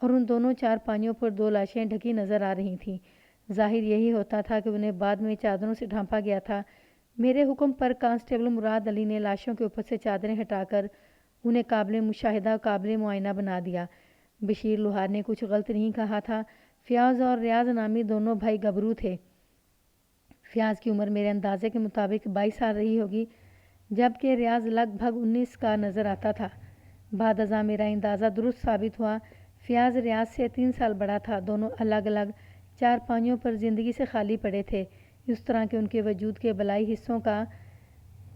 اور ان دونوں چارپائیوں پر 2 لاشیں ڈھکی نظر آ رہی تھیں۔ ظاہر یہی ہوتا تھا کہ انہیں بعد میں چادروں سے ڈھانپا گیا تھا۔ میرے حکم پر کانسٹیبل مراد علی نے لاشوں کے اوپر سے چادریں ہٹا کر انہیں قابل مشاہدہ قابل معائنہ بنا دیا۔ بشیر لوہار نے کچھ غلط نہیں کہا تھا۔ فیاض اور ریاض نامی دونوں بھائی گبرو تھے۔ فیاض کی عمر میرے اندازے کے مطابق 22 سال رہی ہوگی، جبکہ ریاض لگ بھگ 19 کا نظر آتا تھا۔ بعد ازاں میرا اندازہ درست ثابت ہوا۔ فیاض ریاض سے 3 سال بڑا تھا۔ دونوں الگ الگ چارپائیوں پر زندگی سے خالی پڑے تھے، اس طرح کہ ان کے وجود کے بالائی حصوں کا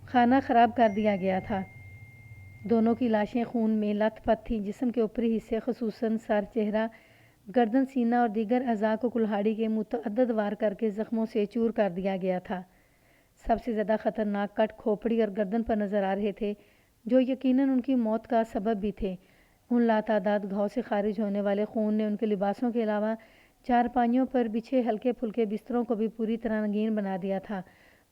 خانہ خراب کر دیا گیا تھا۔ دونوں کی لاشیں خون میں لت پت تھیں۔ جسم کے اوپری حصے خصوصاً سر، چہرہ، گردن، سینہ اور دیگر اعضاء کو کلہاڑی کے متعدد وار کر کے زخموں سے چور کر دیا گیا تھا۔ سب سے زیادہ خطرناک کٹ کھوپڑی اور گردن پر نظر آ رہے تھے، جو یقیناً ان کی موت کا سبب بھی تھے۔ ان لاتعداد گھاؤں سے خارج ہونے والے خون نے ان کے لباسوں کے علاوہ چارپائیوں پر بچھے ہلکے پھلکے بستروں کو بھی پوری طرح رنگین بنا دیا تھا۔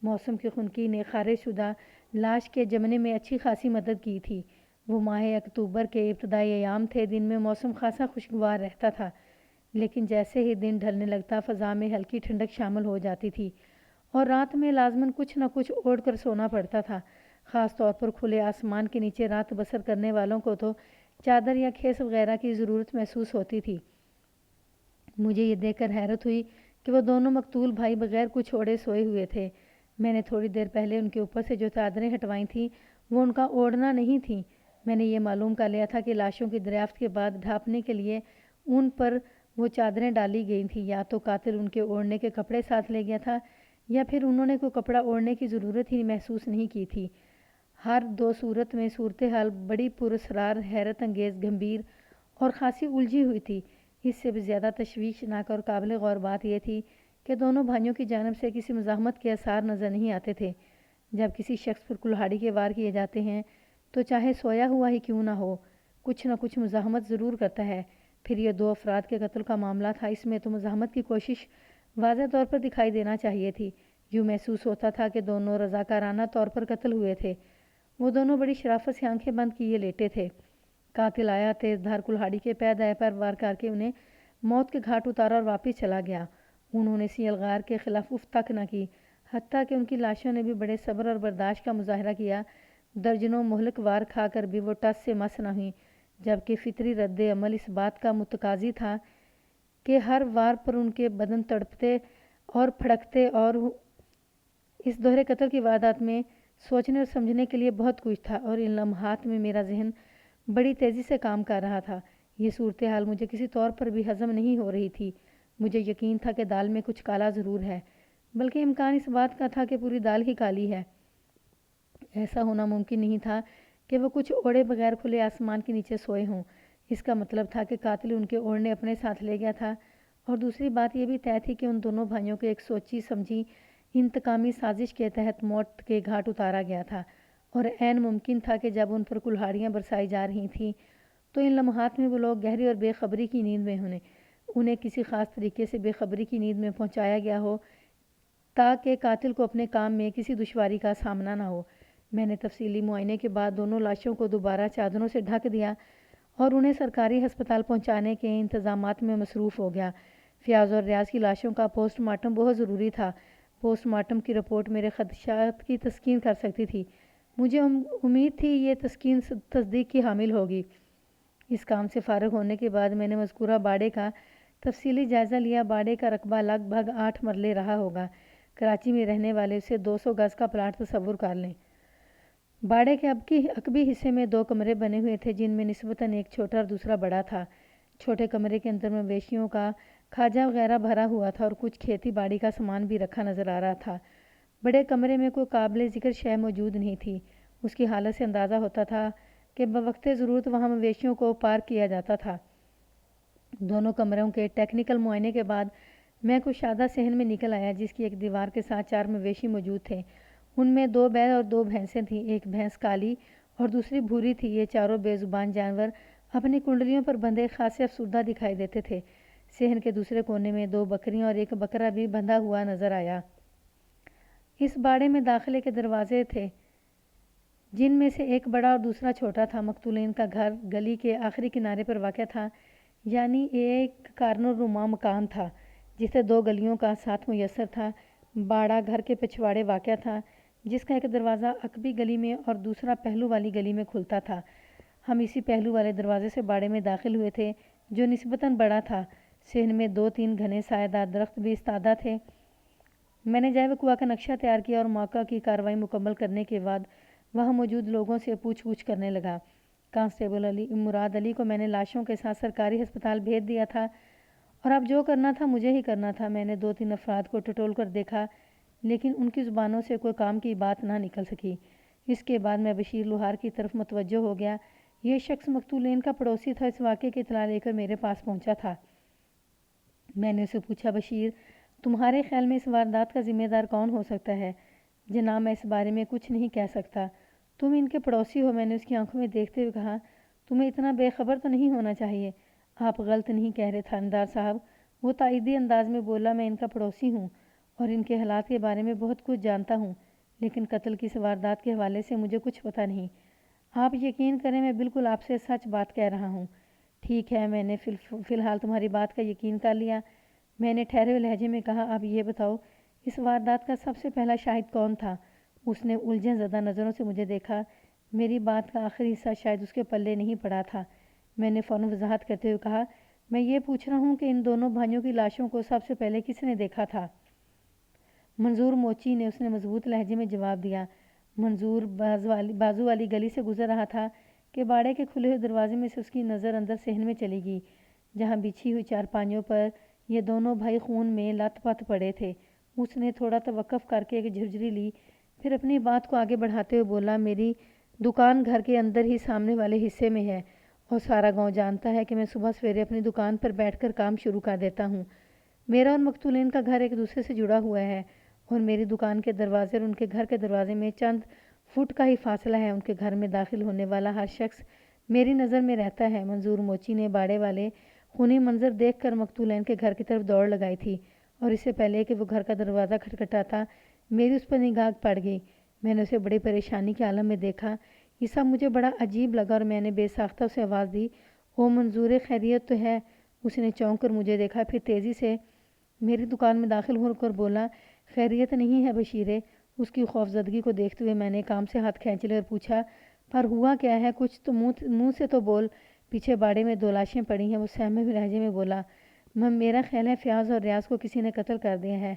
موسم کی خنکی نے خارج شدہ لاش کے جمنے میں اچھی خاصی مدد کی تھی۔ وہ ماہ اکتوبر کے ابتدائی ایام تھے۔ دن میں موسم خاصا خوشگوار رہتا تھا، لیکن جیسے ہی دن ڈھلنے لگتا فضا میں ہلکی ٹھنڈک شامل ہو جاتی تھی اور رات میں لازماً کچھ نہ کچھ اوڑھ کر سونا پڑتا تھا۔ خاص طور پر کھلے آسمان کے نیچے رات بسر کرنے والوں کو تو چادر یا کھیس وغیرہ کی ضرورت محسوس ہوتی تھی۔ مجھے یہ دیکھ کر حیرت ہوئی کہ وہ دونوں مقتول بھائی بغیر کچھ اوڑھے سوئے ہوئے تھے۔ میں نے تھوڑی دیر پہلے ان کے اوپر سے جو چادریں ہٹوائی تھیں وہ ان کا اوڑھنا نہیں تھیں۔ میں نے یہ معلوم کر لیا تھا کہ لاشوں کی دریافت کے بعد ڈھانپنے کے لیے ان پر وہ چادریں ڈالی گئی تھیں۔ یا تو قاتل ان کے اوڑھنے کے کپڑے ساتھ لے گیا تھا یا پھر انہوں نے کوئی کپڑا اوڑھنے کی ضرورت ہی محسوس نہیں کی تھی۔ ہر دو صورت میں صورتحال بڑی پراسرار، حیرت انگیز، گمبھیر اور خاصی الجھی ہوئی تھی۔ اس سے بھی زیادہ تشویشناک اور قابل غور بات یہ تھی کہ دونوں بھائیوں کی جانب سے کسی مزاحمت کے آثار نظر نہیں آتے تھے۔ جب کسی شخص پر کلہاڑی کے وار کیے جاتے ہیں تو چاہے سویا ہوا ہی کیوں نہ ہو، کچھ نہ کچھ مزاحمت ضرور کرتا ہے۔ پھر یہ 2 افراد کے قتل کا معاملہ تھا، اس میں تو مزاحمت کی کوشش واضح طور پر دکھائی دینا چاہیے تھی۔ یوں محسوس ہوتا تھا کہ دونوں رضاکارانہ طور پر قتل ہوئے تھے۔ وہ دونوں بڑی شرافت سے آنکھیں بند کیے لیٹے تھے۔ قاتل آیا، تیز دھار کلہاڑی کے پے دائے پر وار کر کے انہیں موت کے گھاٹ اتارا اور واپس چلا گیا۔ انہوں نے سی الغار کے خلاف اف تک نہ کی، حتیٰ کہ ان کی لاشوں نے بھی بڑے صبر اور برداشت کا مظاہرہ کیا۔ درجنوں مہلک وار کھا کر بھی وہ ٹس سے مس نہ ہوئیں، جبکہ فطری رد عمل اس بات کا متقاضی تھا کہ ہر وار پر ان کے بدن تڑپتے اور پھڑکتے، اور اس دوہرے قتل کی واردات میں سوچنے اور سمجھنے کے لیے بہت کچھ تھا، اور ان لمحات میں میرا ذہن بڑی تیزی سے کام کر رہا تھا۔ یہ صورتحال مجھے کسی طور پر بھی ہضم نہیں ہو رہی تھی۔ مجھے یقین تھا کہ دال میں کچھ کالا ضرور ہے، بلکہ امکان اس بات کا تھا کہ پوری دال ہی کالی ہے۔ ایسا ہونا ممکن نہیں تھا کہ وہ کچھ اوڑھے بغیر کھلے آسمان کے نیچے سوئے ہوں۔ اس کا مطلب تھا کہ قاتل ان کے اوڑھنے اپنے ساتھ لے گیا تھا، اور دوسری بات یہ بھی طے تھی کہ ان دونوں بھائیوں کو ایک سوچی سمجھی انتقامی سازش کے تحت موت کے گھاٹ اتارا گیا تھا، اور عین ممکن تھا کہ جب ان پر کلہاڑیاں برسائی جا رہی تھیں تو ان لمحات میں وہ لوگ گہری اور بے خبری کی نیند میں انہیں کسی خاص طریقے سے بے خبری کی نیند میں پہنچایا گیا ہو تاکہ قاتل کو اپنے کام میں کسی دشواری کا سامنا نہ ہو۔ میں نے تفصیلی معائنے کے بعد دونوں لاشوں کو دوبارہ چادروں سے ڈھک دیا اور انہیں سرکاری ہسپتال پہنچانے کے انتظامات میں مصروف ہو گیا۔ فیاض اور ریاض کی لاشوں کا پوسٹ مارٹم بہت ضروری تھا۔ پوسٹ مارٹم کی رپورٹ میرے خدشات کی تسکین کر سکتی تھی۔ مجھے امید تھی یہ تسکین تصدیق کی حامل ہوگی۔ اس کام سے فارغ ہونے کے بعد میں نے مذکورہ باڑے کا تفصیلی جائزہ لیا۔ باڑے کا رقبہ لگ بھگ 8 مرلے رہا ہوگا۔ کراچی میں رہنے والے اسے 200 گز کا پلاٹ تصور کر لیں۔ باڑے کے عقبی حصے میں 2 کمرے بنے ہوئے تھے، جن میں نسبتاً ایک چھوٹا اور دوسرا بڑا تھا۔ چھوٹے کمرے کے اندر مویشیوں کا کھاجا وغیرہ بھرا ہوا تھا اور کچھ کھیتی باڑی کا سامان بھی رکھا نظر آ رہا تھا۔ بڑے کمرے میں کوئی قابل ذکر شے موجود نہیں تھی۔ اس کی حالت سے اندازہ ہوتا تھا کہ بوقت ضرورت وہاں مویشیوں کو پارک کیا جاتا تھا۔ دونوں کمروں کے ٹیکنیکل معائنے کے بعد میں کشادہ صحن میں نکل آیا، جس کی ایک دیوار کے ساتھ 4 مویشی موجود تھے۔ ان میں 2 بیل اور 2 بھینسیں تھیں۔ ایک بھینس کالی اور دوسری بھوری تھی۔ یہ چاروں بے زبان جانور اپنی کنڈلیوں پر بندھے خاصے افسردہ دکھائی دیتے تھے۔ صحن کے دوسرے کونے میں 2 بکریاں اور ایک بکرا بھی بندھا ہوا نظر آیا۔ اس باڑے میں داخلے کے دروازے تھے، جن میں سے ایک بڑا اور دوسرا چھوٹا تھا۔ مقتولین کا گھر گلی کے آخری کنارے پر واقع تھا۔ یعنی ایک کارنر نما مکان تھا جسے 2 گلیوں کا ساتھ میسر تھا۔ باڑہ گھر کے پچھواڑے واقع تھا، جس کا ایک دروازہ عقبی گلی میں اور دوسرا پہلو والی گلی میں کھلتا تھا۔ ہم اسی پہلو والے دروازے سے باڑے میں داخل ہوئے تھے، جو نسبتاً بڑا تھا۔ صحن میں 2-3 گھنے سایہ دار درخت بھی استادہ تھے۔ میں نے جائے وقوع کا نقشہ تیار کیا اور موقع کی کارروائی مکمل کرنے کے بعد وہاں موجود لوگوں سے پوچھ گچھ کرنے لگا۔ کانسٹیبل مراد علی کو میں نے لاشوں کے ساتھ سرکاری ہسپتال بھیج دیا تھا اور اب جو کرنا تھا مجھے ہی کرنا تھا۔ میں نے 2-3 افراد کو ٹٹول کر دیکھا، لیکن ان کی زبانوں سے کوئی کام کی بات نہ نکل سکی۔ اس کے بعد میں بشیر لوہار کی طرف متوجہ ہو گیا۔ یہ شخص مقتولین کا پڑوسی تھا، اس واقعے کی اطلاع لے کر میرے پاس پہنچا تھا۔ میں نے اسے پوچھا، بشیر، تمہارے خیال میں اس واردات کا ذمہ دار کون ہو سکتا ہے؟ جناب، میں اس بارے میں کچھ نہیں کہہ سکتا۔ تم ان کے پڑوسی ہو، میں نے اس کی آنکھوں میں دیکھتے ہوئے کہا۔ تمہیں اتنا بے خبر تو نہیں ہونا چاہیے۔ آپ غلط نہیں کہہ رہے تھاندار صاحب، وہ تائیدی انداز میں بولا۔ میں ان کا پڑوسی ہوں اور ان کے حالات کے بارے میں بہت کچھ جانتا ہوں، لیکن قتل کی اس واردات کے حوالے سے مجھے کچھ پتہ نہیں۔ آپ یقین کریں، میں بالکل آپ سے سچ بات کہہ رہا ہوں۔ ٹھیک ہے، میں نے فی الحال تمہاری بات کا یقین کر لیا، میں نے ٹھہرے ہوئے لہجے میں کہا۔ اب یہ بتاؤ، اس واردات کا سب سے پہلا شاہد کون تھا؟ اس نے الجھن زدہ نظروں سے مجھے دیکھا۔ میری بات کا آخری حصہ شاید اس کے پلے نہیں پڑا تھا۔ میں نے فوراً وضاحت کرتے ہوئے کہا، میں یہ پوچھ رہا ہوں کہ ان دونوں بھائیوں کی لاشوں کو سب سے پہلے کس نے دیکھا تھا؟ منظور موچی نے، اس نے مضبوط لہجے میں جواب دیا۔ منظور بازو والی گلی سے گزر رہا تھا کہ باڑے کے کھلے ہوئے دروازے میں سے اس کی نظر اندر صحن میں چلی گئی، جہاں بچھی ہوئی چارپائیوں پر یہ دونوں بھائی خون میں لت پت پڑے تھے۔ اس نے تھوڑا توقف کر کے ایک جھرجھری لی، پھر اپنی بات کو آگے بڑھاتے ہوئے بولا، میری دکان گھر کے اندر ہی سامنے والے حصے میں ہے اور سارا گاؤں جانتا ہے کہ میں صبح سویرے اپنی دکان پر بیٹھ کر کام شروع کر دیتا ہوں۔ میرا اور مقتولین کا گھر ایک دوسرے سے جڑا ہوا ہے اور میری دکان کے دروازے اور ان کے گھر کے دروازے میں چند فٹ کا ہی فاصلہ ہے۔ ان کے گھر میں داخل ہونے والا ہر شخص میری نظر میں رہتا ہے۔ منظور موچی نے باڑے والے خونی منظر دیکھ کر مقتولین کے گھر کی طرف دوڑ لگائی تھی، اور اس سے پہلے کہ وہ گھر کا دروازہ کھٹکھٹاتا میری اس پر نگاہ پڑ گئی۔ میں نے اسے بڑی پریشانی کے عالم میں دیکھا۔ یہ سب مجھے بڑا عجیب لگا اور میں نے بے ساختہ اسے آواز دی، او منظور، خیریت تو ہے؟ اس نے چونک کر مجھے دیکھا، پھر تیزی سے میری دکان میں داخل ہو کر بولا، خیریت نہیں ہے بشیرے؟ اس کی خوفزدگی کو دیکھتے ہوئے میں نے کام سے ہاتھ کھینچ لے اور پوچھا، پر ہوا کیا ہے؟ کچھ تو منہ سے تو بول۔ پیچھے باڑے میں 2 لاشیں پڑی ہیں، وہ سہمے ہوئے لہجے میں بولا۔ میرا خیال ہے فیاض اور ریاض کو کسی نے قتل کر دیا ہے۔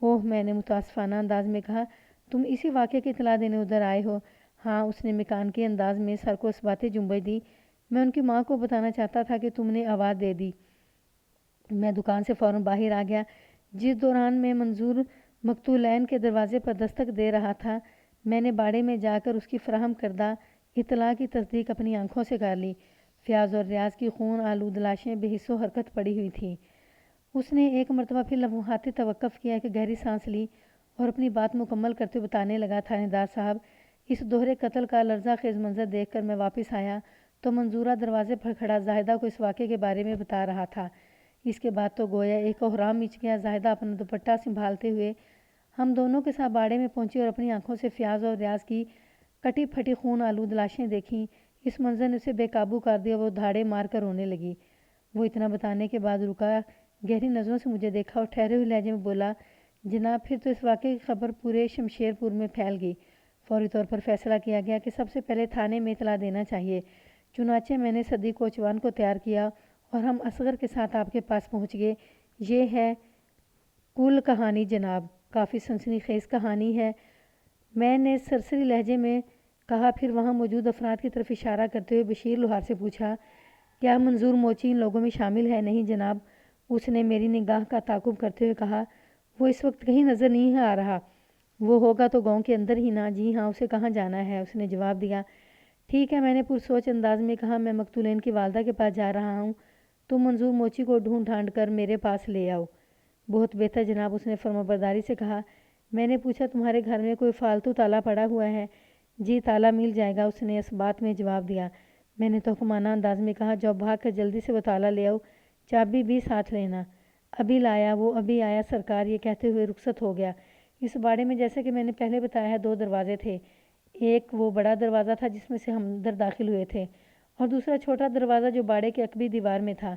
اوہ، میں نے متاسفانہ انداز میں کہا، تم اسی واقعے کی اطلاع دینے ادھر آئے ہو؟ ہاں، اس نے مکانکی انداز میں سر کو اثباتی جنبش دی۔ میں ان کی ماں کو بتانا چاہتا تھا کہ تم نے آواز دے دی۔ میں دکان سے فوراً باہر آ گیا۔ جس دوران میں منظور مقتولین کے دروازے پر دستک دے رہا تھا، میں نے باڑے میں جا کر اس کی فراہم کردہ اطلاع کی تصدیق اپنی آنکھوں سے کر لی۔ فیاض اور ریاض کی خون آلود لاشیں بے حس و حرکت پڑی ہوئی تھیں۔ اس نے ایک مرتبہ پھر لمحاتی توقف کیا، کہ گہری سانس لی اور اپنی بات مکمل کرتے ہوئے بتانے لگا، تھانے دار صاحب، اس دوہرے قتل کا لرزہ خیز منظر دیکھ کر میں واپس آیا تو منظورہ دروازے پر کھڑا زاہدہ کو اس واقعے کے بارے میں بتا رہا تھا۔ اس کے بعد تو گویا ایک کوہرام مچ گیا۔ زاہدہ اپنا دوپٹہ سنبھالتے ہوئے ہم دونوں کے ساتھ باڑے میں پہنچی اور اپنی آنکھوں سے فیاض اور ریاض کی کٹی پھٹی خون آلود لاشیں دیکھیں۔ اس منظر نے اسے بے قابو کر دیا، وہ دھاڑے مار کر رونے لگی۔ وہ اتنا بتانے کے بعد رکا، گہری نظروں سے مجھے دیکھا اور ٹھہرے ہوئے لہجے میں بولا، جناب، پھر تو اس واقعے کی خبر پورے شمشیر پور میں پھیل گئی۔ فوری طور پر فیصلہ کیا گیا کہ سب سے پہلے تھانے میں اطلاع دینا چاہیے۔ چنانچہ میں نے صدیق کوچوان کو تیار کیا اور ہم اصغر کے ساتھ آپ کے پاس پہنچ گئے۔ یہ ہے کل کہانی جناب، کافی سنسنی خیز کہانی ہے، میں نے سرسری لہجے میں کہا، پھر وہاں موجود افراد کی طرف اشارہ کرتے ہوئے بشیر لوہار سے پوچھا، کیا منظور موچی ان لوگوں میں شامل ہے؟ نہیں جناب، اس نے میری نگاہ کا تعاقب کرتے ہوئے کہا، وہ اس وقت کہیں نظر نہیں آ رہا۔ وہ ہوگا تو گاؤں کے اندر ہی نا؟ جی ہاں، اسے کہاں جانا ہے؟ اس نے جواب دیا۔ ٹھیک ہے، میں نے پرسوچ انداز میں کہا، میں مقتولین کی والدہ کے پاس جا رہا ہوں، تم منظور موچی کو ڈھونڈ ڈھانڈ کر میرے پاس لے آؤ۔ بہت بہتر جناب، اس نے فرمانبرداری سے کہا۔ میں نے پوچھا، تمہارے گھر میں کوئی فالتو تالا پڑا ہوا ہے؟ جی، تالا مل جائے گا، اس نے اس بات میں جواب دیا۔ میں نے تحکمانہ انداز میں کہا، جاؤ بھاگ کر جلدی سے وہ تالا لے آؤ، چابی بھی ساتھ لینا۔ ابھی لایا، وہ ابھی آیا سرکار، یہ کہتے ہوئے رخصت ہو گیا۔ اس باڑے میں جیسا کہ میں نے پہلے بتایا ہے 2 دروازے تھے۔ ایک وہ بڑا دروازہ تھا جس میں سے ہم اندر داخل ہوئے تھے، اور دوسرا چھوٹا دروازہ جو باڑے کے عقبی دیوار میں تھا۔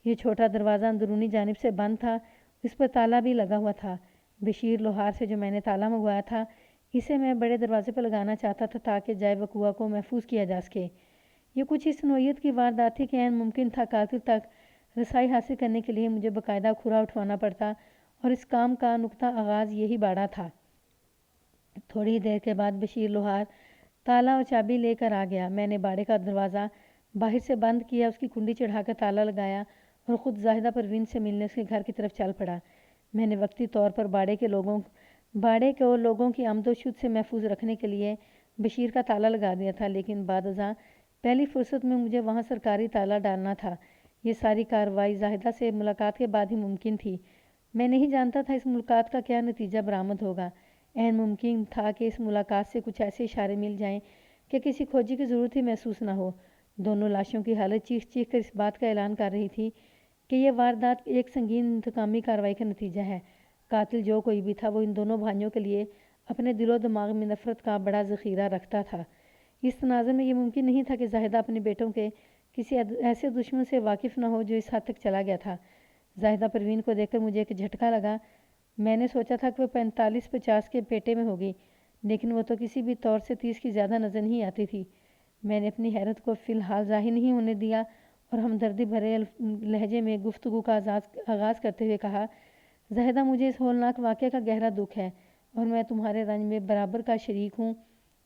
یہ چھوٹا دروازہ اندرونی جانب سے بند تھا، اس پر تالا بھی لگا ہوا تھا۔ بشیر لوہار سے جو میں نے تالا منگوایا تھا اسے میں بڑے دروازے پر لگانا چاہتا تھا تاکہ جائے وقوع کو محفوظ کیا جا سکے۔ یہ کچھ اس نوعیت کی واردات تھی کہ عین ممکن تھا قاتل تک رسائی حاصل کرنے کے لیے مجھے باقاعدہ کھرا اٹھوانا پڑتا، اور اس کام کا نقطہ آغاز یہی باڑا تھا۔ تھوڑی دیر کے بعد بشیر لوہار تالا اور چابی لے کر آ گیا۔ میں نے باڑے کا دروازہ باہر سے بند کیا، اس کی کنڈی چڑھا کر تالا لگایا اور خود زاہدہ پروین سے ملنے اس کے گھر کی طرف چل پڑا۔ میں نے وقتی طور پر باڑے کو لوگوں کی آمد و شد سے محفوظ رکھنے کے لیے بشیر کا تالا لگا دیا تھا، لیکن بعد ازاں پہلی فرصت میں مجھے وہاں سرکاری تالا ڈالنا تھا۔ یہ ساری کارروائی زاہدہ سے ملاقات کے بعد ہی ممکن تھی۔ میں نہیں جانتا تھا اس ملاقات کا کیا نتیجہ برآمد ہوگا۔ عین ممکن تھا کہ اس ملاقات سے کچھ ایسے اشارے مل جائیں کہ کسی کھوجی کی ضرورت ہی محسوس نہ ہو۔ دونوں لاشوں کی حالت چیخ چیخ کر اس بات کا اعلان کر رہی تھی کہ یہ واردات ایک سنگین انتقامی کارروائی کا نتیجہ ہے۔ قاتل جو کوئی بھی تھا وہ ان دونوں بھائیوں کے لیے اپنے دل و دماغ میں نفرت کا بڑا ذخیرہ رکھتا تھا۔ اس تناظر میں یہ ممکن نہیں تھا کہ زاہدہ اپنے بیٹوں کے کسی ایسے دشمن سے واقف نہ ہو جو اس حد تک چلا گیا تھا۔ زاہدہ پروین کو دیکھ کر مجھے ایک جھٹکا لگا۔ میں نے سوچا تھا کہ وہ 45-50 کے پیٹے میں ہوگی، لیکن وہ تو کسی بھی طور سے 30 کی زیادہ نظر نہیں آتی تھی۔ میں نے اپنی حیرت کو فی الحال ظاہر نہیں ہونے دیا اور ہمدردی بھرے لہجے میں گفتگو کا آغاز کرتے ہوئے کہا، زاہدہ مجھے اس ہولناک واقعے کا گہرا دکھ ہے اور میں تمہارے رنج میں برابر کا شریک ہوں۔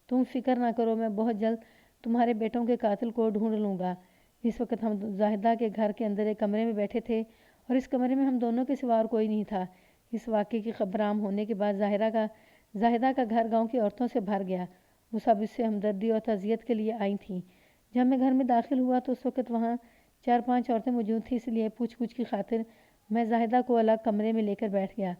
تم فکر نہ کرو، میں بہت جلد تمہارے بیٹوں کے قاتل کو ڈھونڈ لوں گا۔ اس وقت ہم زاہدہ کے گھر کے اندر ایک کمرے میں بیٹھے تھے اور اس کمرے میں ہم دونوں کے سوا اور کوئی نہیں تھا۔ اس واقعے کی خبر عام ہونے کے بعد زاہدہ کا گھر گاؤں کی عورتوں سے بھر گیا۔ وہ سب اس سے ہمدردی اور تعزیت کے لیے آئی تھیں۔ جب میں گھر میں داخل ہوا تو اس وقت وہاں 4-5 عورتیں موجود تھیں، اس لیے پوچھ گچھ کی خاطر میں زاہدہ کو الگ کمرے میں لے کر بیٹھ گیا۔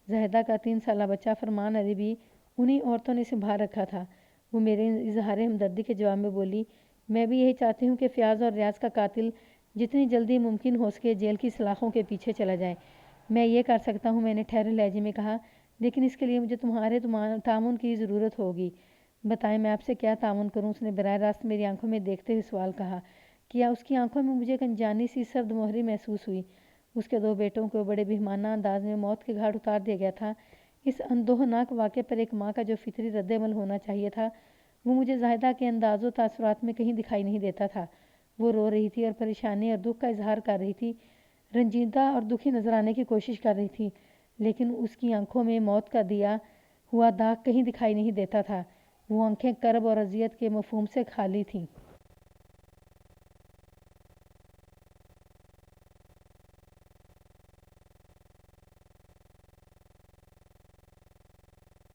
زاہدہ کا 3 سالہ بچہ فرمان علی بھی انہی عورتوں نے سنبھال رکھا تھا۔ وہ میرے اظہار ہمدردی کے جواب میں بولی، میں بھی یہی چاہتی ہوں کہ فیاض اور ریاض کا قاتل جتنی جلدی ممکن ہو سکے جیل کی سلاخوں کے پیچھے چلا جائے۔ میں یہ کر سکتا ہوں، میں نے ٹھہرے لہجے میں کہا، لیکن اس کے لیے مجھے تمہارے تعاون کی ضرورت ہوگی۔ بتائیں میں آپ سے کیا تعاون کروں؟ اس نے براہ راست میری آنکھوں میں دیکھتے ہوئے سوال کہا۔ کیا اس کی آنکھوں میں مجھے ایک انجانی سی سرد مہری محسوس ہوئی۔ اس کے 2 بیٹوں کو بڑے بہیمانہ انداز میں موت کے گھاٹ اتار دیا گیا تھا۔ اس اندوہناک واقعے پر ایک ماں کا جو فطری رد عمل ہونا چاہیے تھا وہ مجھے زاہدہ کے انداز و تاثرات میں کہیں دکھائی نہیں دیتا تھا۔ وہ رو رہی تھی اور پریشانی اور دکھ کا اظہار کر رہی تھی، رنجیدہ اور دکھی نظر آنے کی کوشش کر رہی تھی، لیکن اس کی آنکھوں میں موت کا دیا ہوا داغ کہیں دکھائی نہیں دیتا تھا۔ وہ آنکھیں کرب اور اذیت کے مفہوم سے خالی تھیں۔